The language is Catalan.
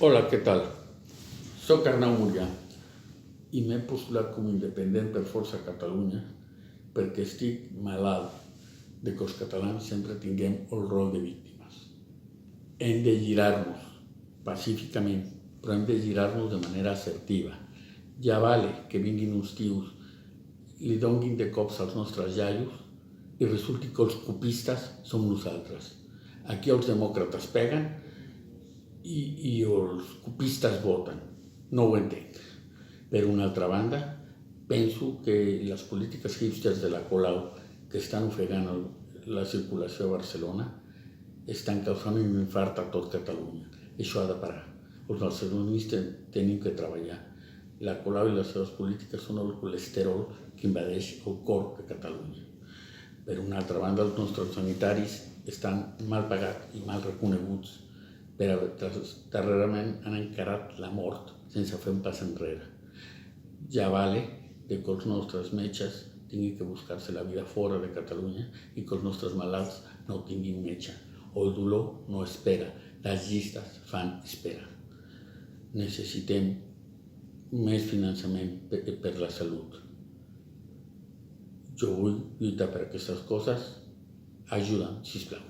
Hola, què tal? Soc Arnau Murià i m'he postulat com a independent per Força Catalunya perquè estic malalt de que els catalans sempre tinguem el rol de víctimes. Hem de girar-nos pacíficament, però hem de girar-nos de manera assertiva. Ja vale que vinguin uns tios i li donguin de cops als nostres iaios i resulti que els copistes som nosaltres. Aquí els demòcrates peguen i els copistes voten. No ho entenc. Per una altra banda, penso que les polítiques hipsters de la Colau que estan ofegant la circulació a Barcelona estan causant un infart a tot Catalunya. Això ha de parar. Els barcelonistes tenim que treballar. La Colau i les seves polítiques són el colesterol que invadeix el cor de Catalunya. Per una altra banda, els nostres sanitaris estan mal pagats i mal reconeguts, però darrerament han encarat la mort sense fer un pas enrere. Ja vale que els nostres metges tinguin que buscar-se la vida fora de Catalunya i que els nostres malalts no tinguin metge. El dolor no espera, les llistes fan espera. Necessitem més finançament per la salut. Jo vull lluitar per aquestes coses. Ajuda'm, sisplau.